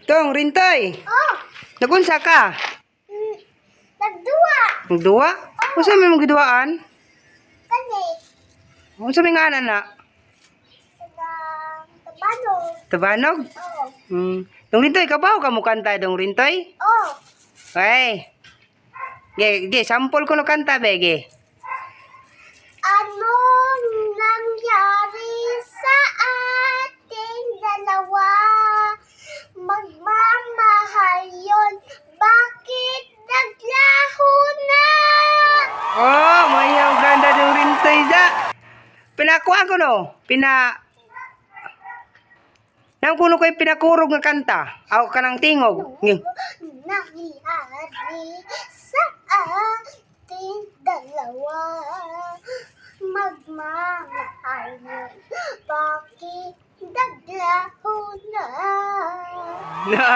Tong, Rintoy. Oh, Nagunsa ka? nagduwa. Nagduwa? Unsa may mong giduaan? Kani, Unsa may nganan na? tabano. Tabanog? Oh, Dong Rintoy, kabaw ka mo kanta, Dong Rintoy? oh. Ay. Ge, sample ko no kanta, bege. Anong nangyari sa ating dalawa? Magmamahal yun, bakit naglaho na? Oh, mayaw ganda Dong Rintoy da. Pinakuha ko no. Nang kuno ko'y pinakurog nga kanta. Aw ka ng tingog. Nangyari sa ating dalawa. Magmamahal yun, bakit naglaho na? Na,